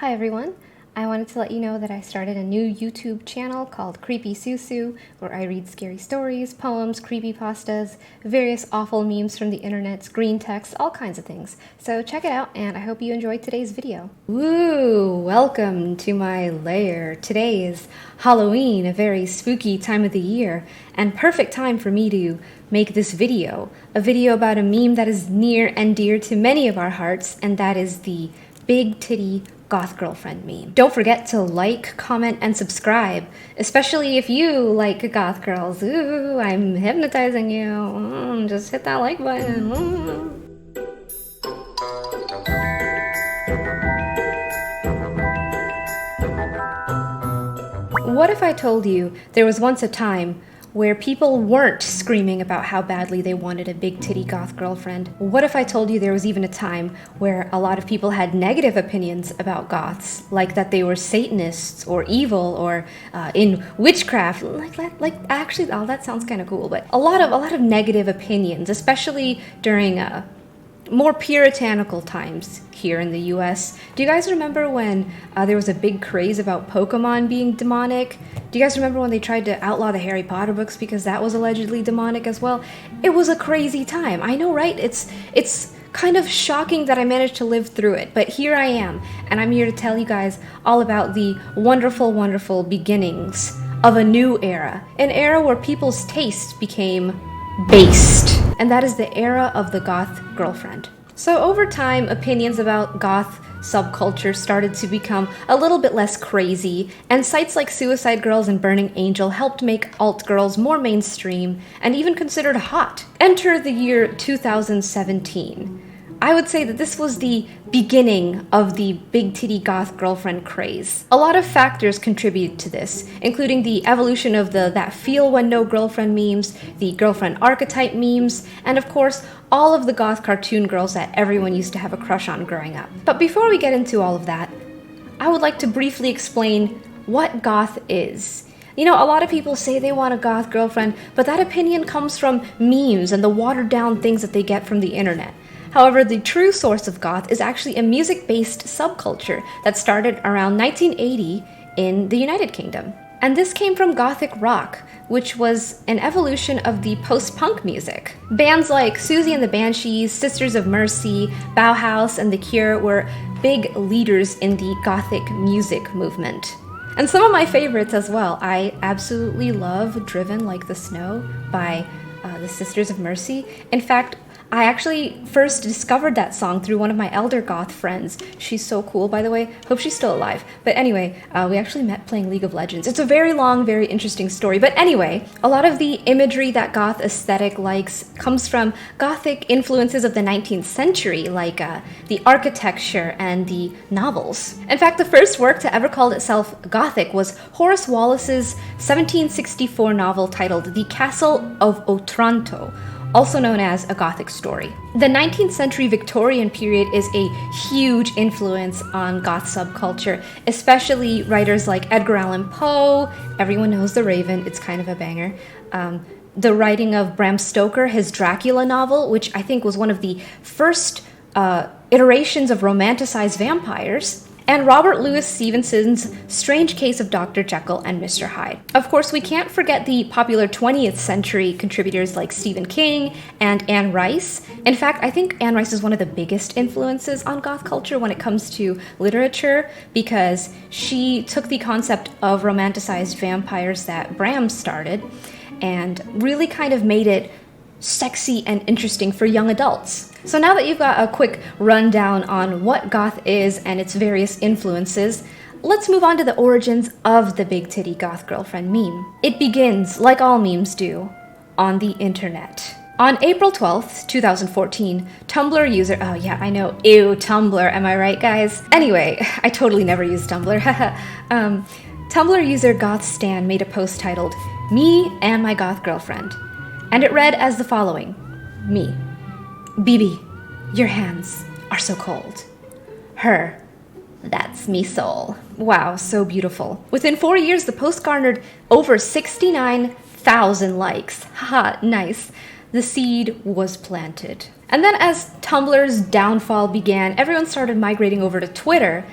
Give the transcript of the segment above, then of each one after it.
Hi everyone! I wanted to let you know that I started a new YouTube channel called Creepy Susu, where I read scary stories, poems, creepypastas, various awful memes from the internet, green text, all kinds of things. So check it out, and I hope you enjoyed today's video. Woo! Welcome to my lair. Today is Halloween, a very spooky time of the year, and perfect time for me to make this video. A video about a meme that is near and dear to many of our hearts, and that is the big titty goth girlfriend meme. Don't forget to like, comment, and subscribe, especially if you like goth girls. Ooh, I'm hypnotizing you. Just hit that like button. What if I told you there was once a time where people weren't screaming about how badly they wanted a big titty goth girlfriend? What if I told you there was even a time where a lot of people had negative opinions about goths, like that they were Satanists or evil or in witchcraft? Actually, oh, that sounds kind of cool, but a lot of negative opinions, especially during more puritanical times here in the US. Do you guys remember when there was a big craze about Pokemon being demonic? Do you guys remember when they tried to outlaw the Harry Potter books because that was allegedly demonic as well? It was a crazy time. I know, right? It's kind of shocking that I managed to live through it, but here I am, and I'm here to tell you guys all about the wonderful, wonderful beginnings of a new era. An era where people's taste became based. And that is the era of the goth girlfriend. So over time, opinions about goth subculture started to become a little bit less crazy, and sites like Suicide Girls and Burning Angel helped make alt girls more mainstream and even considered hot. Enter the year 2017. I would say that this was the beginning of the big titty goth girlfriend craze. A lot of factors contributed to this, including the evolution of the that feel when no girlfriend memes, the girlfriend archetype memes, and of course, all of the goth cartoon girls that everyone used to have a crush on growing up. But before we get into all of that, I would like to briefly explain what goth is. You know, a lot of people say they want a goth girlfriend, but that opinion comes from memes and the watered down things that they get from the internet. However, the true source of goth is actually a music-based subculture that started around 1980 in the United Kingdom. And this came from gothic rock, which was an evolution of the post-punk music. Bands like Susie and the Banshees, Sisters of Mercy, Bauhaus, and The Cure were big leaders in the gothic music movement. And some of my favorites as well. I absolutely love Driven Like the Snow by the Sisters of Mercy. In fact, I actually first discovered that song through one of my elder goth friends. She's so cool, by the way. Hope she's still alive. But anyway, we actually met playing League of Legends. It's a very long, very interesting story. But anyway, a lot of the imagery that goth aesthetic likes comes from gothic influences of the 19th century, like the architecture and the novels. In fact, the first work to ever call itself gothic was Horace Wallace's 1764 novel titled The Castle of Otranto, also known as a Gothic story. The 19th century Victorian period is a huge influence on goth subculture, especially writers like Edgar Allan Poe. Everyone knows The Raven, it's kind of a banger. The writing of Bram Stoker, his Dracula novel, which I think was one of the first iterations of romanticized vampires, and Robert Louis Stevenson's Strange Case of Dr. Jekyll and Mr. Hyde. Of course, we can't forget the popular 20th century contributors like Stephen King and Anne Rice. In fact, I think Anne Rice is one of the biggest influences on goth culture when it comes to literature, because she took the concept of romanticized vampires that Bram started and really kind of made it sexy and interesting for young adults. So now that you've got a quick rundown on what goth is and its various influences, let's move on to the origins of the big titty goth girlfriend meme. It begins, like all memes do, on the internet. On April 12th, 2014, Tumblr user, oh yeah, I know, ew, Tumblr, am I right, guys? Anyway, I totally never used Tumblr, Tumblr user GothStan made a post titled, "Me and My Goth Girlfriend," and it read as the following: Me. BB, your hands are so cold. Her, that's me soul. Wow, so beautiful. Within 4 years, the post garnered over 69,000 likes. Haha, nice. The seed was planted. And then as Tumblr's downfall began, everyone started migrating over to Twitter,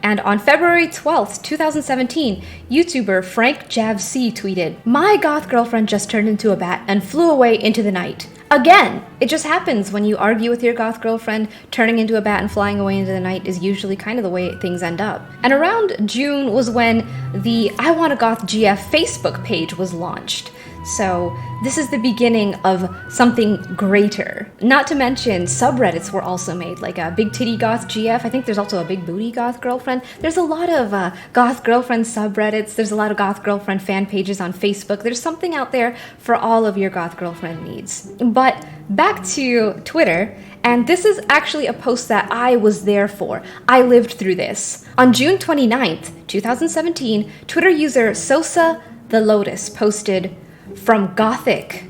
And on February 12th, 2017, YouTuber Frank Javc tweeted, "My goth girlfriend just turned into a bat and flew away into the night." Again, it just happens when you argue with your goth girlfriend. Turning into a bat and flying away into the night is usually kind of the way things end up. And around June was when the I Want a Goth GF Facebook page was launched. So this is the beginning of something greater. Not to mention, subreddits were also made, like a Big Titty Goth GF. I think there's also a Big Booty Goth Girlfriend. There's a lot of Goth Girlfriend subreddits. There's a lot of Goth Girlfriend fan pages on Facebook. There's something out there for all of your Goth Girlfriend needs. But back to Twitter, and this is actually a post that I was there for. I lived through this. On June 29th, 2017, Twitter user Sosa the Lotus posted, "From Gothic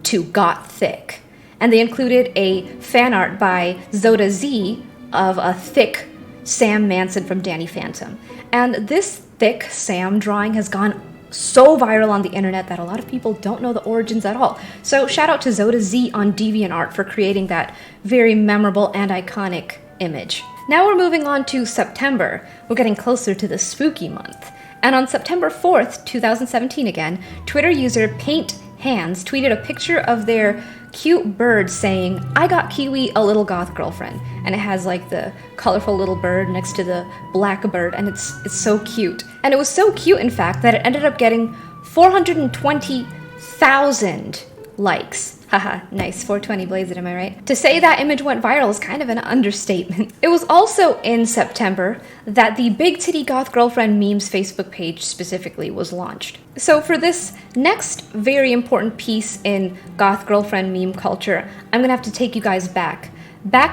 to Gothic." And they included a fan art by Zoda Z of a thick Sam Manson from Danny Phantom. And this thick Sam drawing has gone so viral on the internet that a lot of people don't know the origins at all. So shout out to Zoda Z on DeviantArt for creating that very memorable and iconic image. Now we're moving on to September. We're getting closer to the spooky month. And on September 4th, 2017 again, Twitter user Paint Hands tweeted a picture of their cute bird saying, "I got Kiwi a little goth girlfriend." And it has like the colorful little bird next to the black bird, and it's so cute. And it was so cute, in fact, that it ended up getting 420,000 likes. Haha, nice, 420 blaze it, am I right? To say that image went viral is kind of an understatement. It was also in September that the Big Titty Goth Girlfriend memes Facebook page specifically was launched. So for this next very important piece in Goth Girlfriend meme culture, I'm gonna have to take you guys back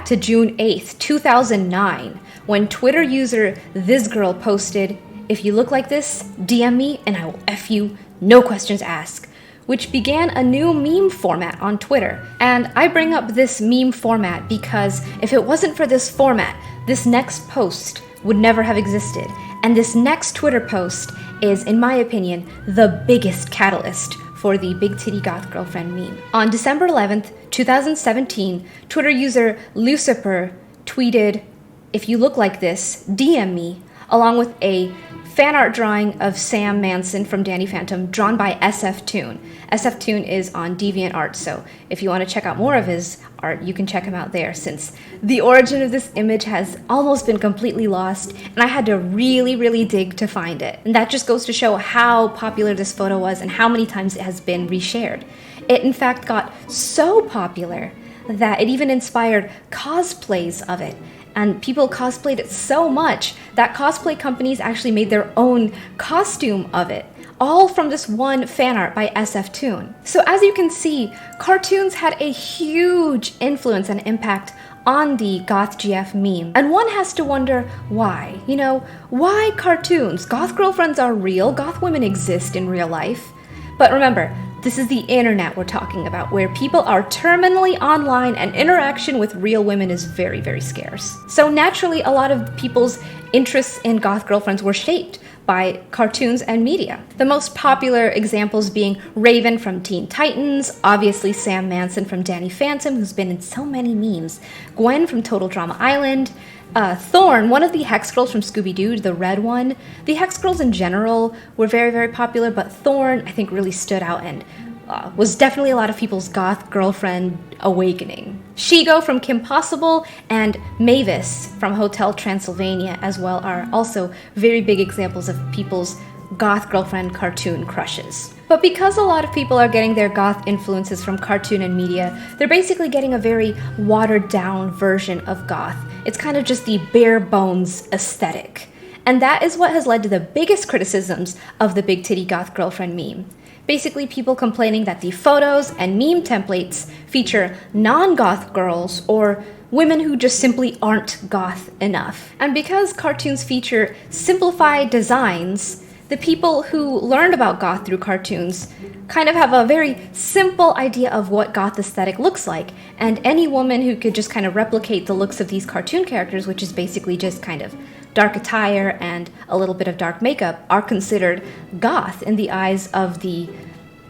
to June 8th, 2009, when Twitter user ThisGirl posted, "If you look like this, DM me and I will F you, no questions asked," which began a new meme format on Twitter. And I bring up this meme format because if it wasn't for this format, this next post would never have existed. And this next Twitter post is, in my opinion, the biggest catalyst for the Big Titty Goth Girlfriend meme. On December 11th, 2017, Twitter user Lucifer tweeted, "If you look like this, DM me," along with a fan art drawing of Sam Manson from Danny Phantom drawn by SF Toon. SF Toon is on DeviantArt, so if you want to check out more of his art, you can check him out there, since the origin of this image has almost been completely lost, and I had to really dig to find it. And that just goes to show how popular this photo was and how many times it has been reshared. It in fact got so popular that it even inspired cosplays of it. And people cosplayed it so much that cosplay companies actually made their own costume of it, all from this one fan art by SF Toon. So as you can see, cartoons had a huge influence and impact on the Goth GF meme. And one has to wonder why. You know, why cartoons? Goth girlfriends are real, goth women exist in real life. But remember, this is the internet we're talking about, where people are terminally online and interaction with real women is very scarce. So naturally, a lot of people's interests in goth girlfriends were shaped by cartoons and media. The most popular examples being Raven from Teen Titans, obviously Sam Manson from Danny Phantom, who's been in so many memes, Gwen from Total Drama Island, Thorn, one of the Hex Girls from Scooby-Doo, the red one. The Hex Girls in general were very popular, but Thorn, I think, really stood out and was definitely a lot of people's goth girlfriend awakening. Shigo from Kim Possible and Mavis from Hotel Transylvania as well are also very big examples of people's goth girlfriend cartoon crushes. But because a lot of people are getting their goth influences from cartoon and media, they're basically getting a very watered down version of goth. It's kind of just the bare bones aesthetic. And that is what has led to the biggest criticisms of the Big Titty Goth Girlfriend meme. Basically, people complaining that the photos and meme templates feature non-goth girls or women who just simply aren't goth enough. And because cartoons feature simplified designs, the people who learned about goth through cartoons kind of have a very simple idea of what goth aesthetic looks like, and any woman who could just kind of replicate the looks of these cartoon characters, which is basically just kind of dark attire and a little bit of dark makeup, are considered goth in the eyes of the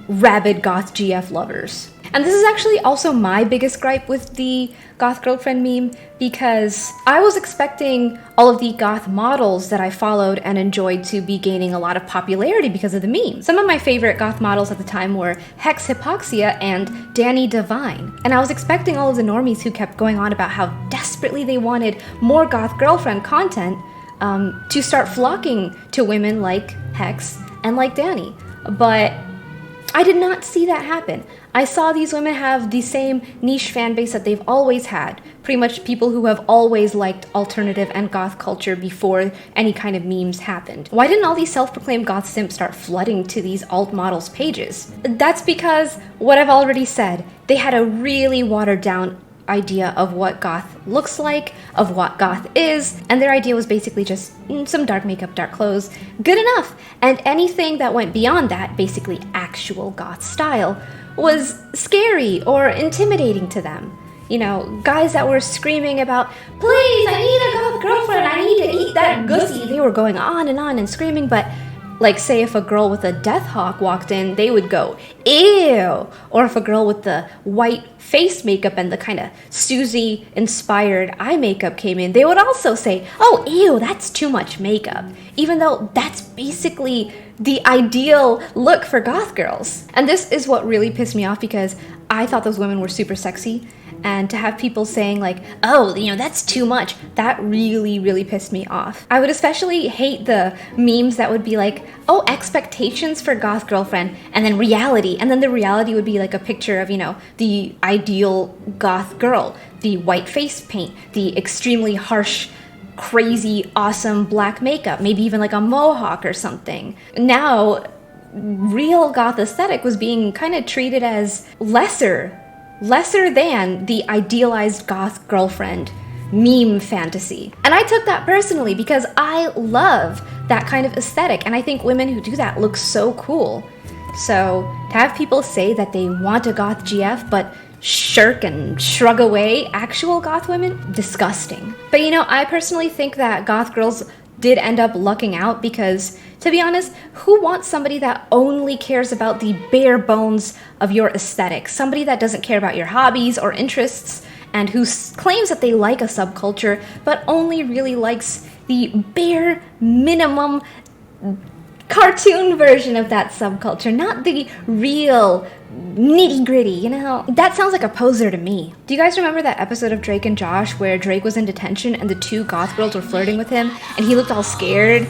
rabid goth GF lovers. And this is actually also my biggest gripe with the goth girlfriend meme, because I was expecting all of the goth models that I followed and enjoyed to be gaining a lot of popularity because of the meme. Some of my favorite goth models at the time were Hex Hypoxia and Danny Devine. And I was expecting all of the normies who kept going on about how desperately they wanted more goth girlfriend content to start flocking to women like Hex and like Danny. But I did not see that happen. I saw these women have the same niche fan base that they've always had. Pretty much people who have always liked alternative and goth culture before any kind of memes happened. Why didn't all these self-proclaimed goth simps start flooding to these alt models pages? That's because, what I've already said, they had a really watered down idea of what goth looks like, of what goth is, and their idea was basically just some dark makeup, dark clothes, good enough. And anything that went beyond that, basically actual goth style, was scary or intimidating to them. You know, guys that were screaming about, please, I need a goth girlfriend, I need to eat that gussy. They were going on and screaming, but like, say if a girl with a death hawk walked in, they would go, ew. Or if a girl with the white face makeup and the kind of Susie-inspired eye makeup came in, they would also say, oh, ew, that's too much makeup. Even though that's basically the ideal look for goth girls. And this is what really pissed me off, because I thought those women were super sexy. And to have people saying like, oh, you know, that's too much, that really, really pissed me off. I would especially hate the memes that would be like, oh, expectations for goth girlfriend, and then reality. And then the reality would be like a picture of, you know, the ideal goth girl, the white face paint, the extremely harsh, crazy, awesome black makeup, maybe even like a mohawk or something. Now, real goth aesthetic was being kind of treated as lesser than the idealized goth girlfriend meme fantasy. And I took that personally because I love that kind of aesthetic, and I think women who do that look so cool. So to have people say that they want a goth GF but shirk and shrug away actual goth women, disgusting. But you know, I personally think that goth girls did end up lucking out, because to be honest, who wants somebody that only cares about the bare bones of your aesthetic? Somebody that doesn't care about your hobbies or interests, and who claims that they like a subculture but only really likes the bare minimum cartoon version of that subculture, not the real nitty gritty, you know? That sounds like a poser to me. Do you guys remember that episode of Drake and Josh where Drake was in detention and the two goth girls were flirting with him and he looked all scared?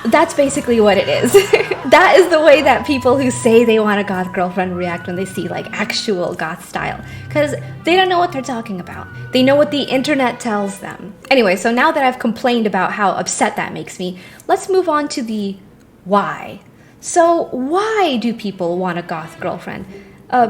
That's basically what it is. That is the way that people who say they want a goth girlfriend react when they see like actual goth style, because they don't know what they're talking about. They know what the internet tells them. Anyway, so now that I've complained about how upset that makes me, let's move on to the why. So why do people want a goth girlfriend?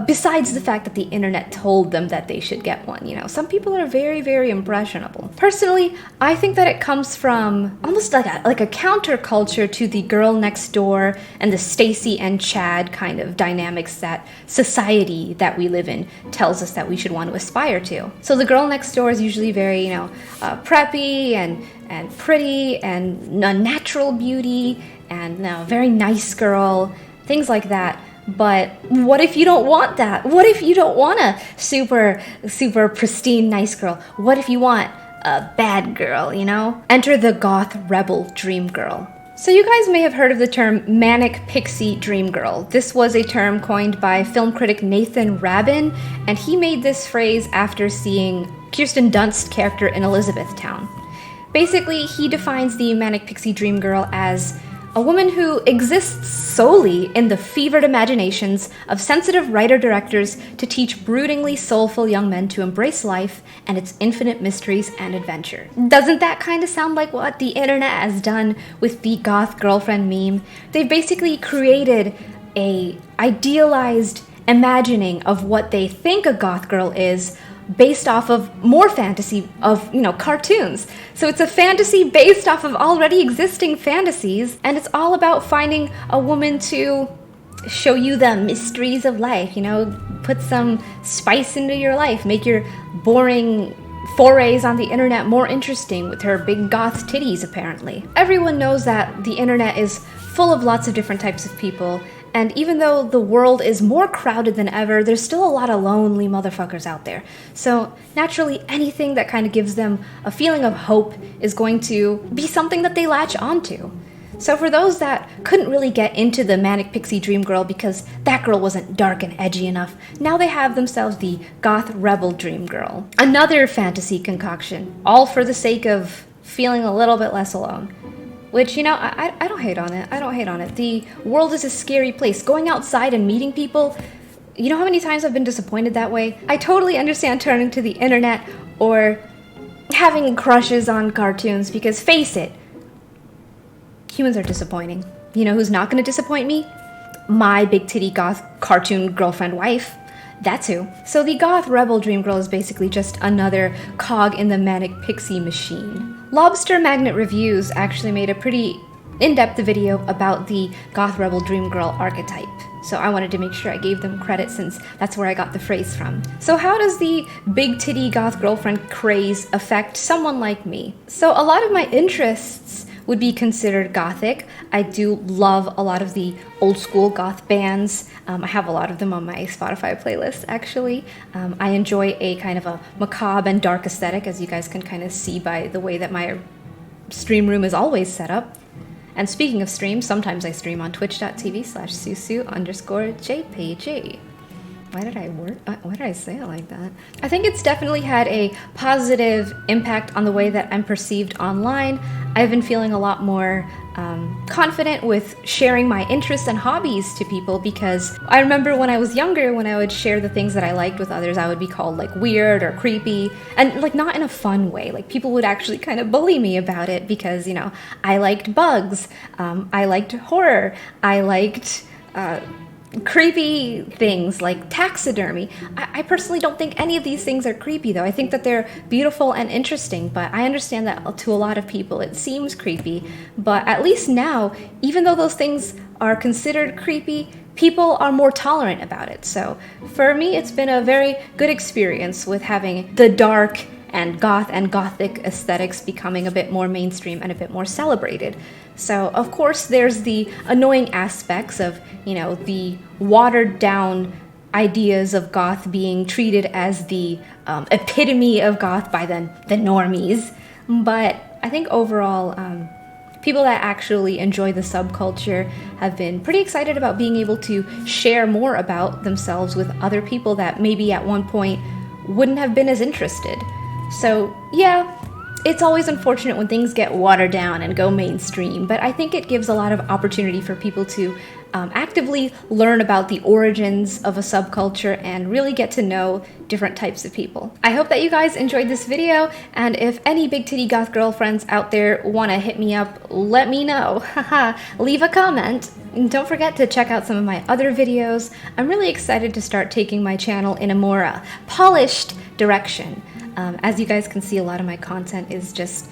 Besides the fact that the internet told them that they should get one, you know, some people are very, very impressionable. Personally, I think that it comes from almost like a counterculture to the girl next door and the Stacy and Chad kind of dynamics that society that we live in tells us that we should want to aspire to. So the girl next door is usually very, you know, preppy and pretty and a natural beauty and a very nice girl, things like that. But what if you don't want that? What if you don't want a super, super pristine nice girl? What if you want a bad girl, you know? Enter the goth rebel dream girl. So you guys may have heard of the term manic pixie dream girl. This was a term coined by film critic Nathan Rabin, and he made this phrase after seeing Kirsten Dunst's character in Elizabethtown. Basically, he defines the manic pixie dream girl as a woman who exists solely in the fevered imaginations of sensitive writer-directors to teach broodingly soulful young men to embrace life and its infinite mysteries and adventure. Doesn't that kind of sound like what the internet has done with the goth girlfriend meme? They've basically created a idealized imagining of what they think a goth girl is, based off of more fantasy of, you know, cartoons. So it's a fantasy based off of already existing fantasies, and it's all about finding a woman to show you the mysteries of life, you know, put some spice into your life, make your boring forays on the internet more interesting with her big goth titties, apparently. Everyone knows that the internet is full of lots of different types of people, And even though the world is more crowded than ever, there's still a lot of lonely motherfuckers out there. So naturally, anything that kind of gives them a feeling of hope is going to be something that they latch onto. So for those that couldn't really get into the Manic Pixie Dream Girl because that girl wasn't dark and edgy enough, now they have themselves the Goth Rebel Dream Girl. Another fantasy concoction, all for the sake of feeling a little bit less alone. Which, you know, I don't hate on it. I don't hate on it. The world is a scary place. Going outside and meeting people, you know how many times I've been disappointed that way? I totally understand turning to the internet or having crushes on cartoons because, face it, humans are disappointing. You know who's not going to disappoint me? My big titty goth cartoon girlfriend wife. That's who. So the Goth Rebel Dream Girl is basically just another cog in the Manic Pixie machine. Lobster Magnet Reviews actually made a pretty in-depth video about the Goth Rebel Dream Girl archetype. So I wanted to make sure I gave them credit since that's where I got the phrase from. So how does the big titty goth girlfriend craze affect someone like me? So a lot of my interests would be considered gothic. I do love a lot of the old school goth bands. I have a lot of them on my Spotify playlist, actually. I enjoy a kind of a macabre and dark aesthetic, as you guys can kind of see by the way that my stream room is always set up. And speaking of streams, sometimes I stream on twitch.tv/susu_jpg. Why did I say it like that? I think it's definitely had a positive impact on the way that I'm perceived online. I've been feeling a lot more confident with sharing my interests and hobbies to people because I remember when I was younger, when I would share the things that I liked with others, I would be called like weird or creepy, and like not in a fun way. Like people would actually kind of bully me about it because, you know, I liked bugs, I liked horror, I liked creepy things like taxidermy. I personally don't think any of these things are creepy though. I think that they're beautiful and interesting, but I understand that to a lot of people it seems creepy. But at least now, even though those things are considered creepy, people are more tolerant about it. So for me, it's been a very good experience with having the dark and goth and gothic aesthetics becoming a bit more mainstream and a bit more celebrated. So of course there's the annoying aspects of, you know, the watered down ideas of goth being treated as the epitome of goth by the normies. But I think overall, people that actually enjoy the subculture have been pretty excited about being able to share more about themselves with other people that maybe at one point wouldn't have been as interested. So yeah, it's always unfortunate when things get watered down and go mainstream, but I think it gives a lot of opportunity for people to actively learn about the origins of a subculture and really get to know different types of people. I hope that you guys enjoyed this video, and if any big titty goth girlfriends out there want to hit me up, let me know. Leave a comment. And don't forget to check out some of my other videos. I'm really excited to start taking my channel in a more polished direction. As you guys can see, a lot of my content is just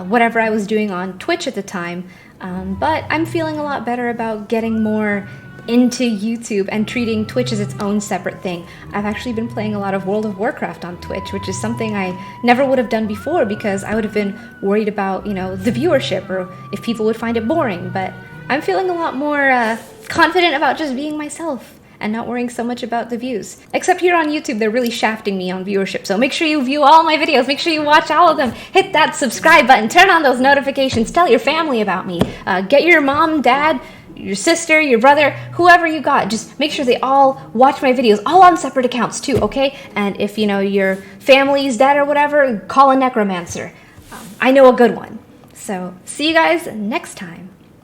whatever I was doing on Twitch at the time, but I'm feeling a lot better about getting more into YouTube and treating Twitch as its own separate thing. I've actually been playing a lot of World of Warcraft on Twitch, which is something I never would have done before because I would have been worried about, you know, the viewership or if people would find it boring, but I'm feeling a lot more confident about just being myself and not worrying so much about the views. Except here on YouTube, they're really shafting me on viewership, so make sure you view all my videos, make sure you watch all of them, hit that subscribe button, turn on those notifications, tell your family about me, get your mom, dad, your sister, your brother, whoever you got, just make sure they all watch my videos, all on separate accounts too, okay? And if, you know, your family's dead or whatever, call a necromancer. I know a good one. So, see you guys next time.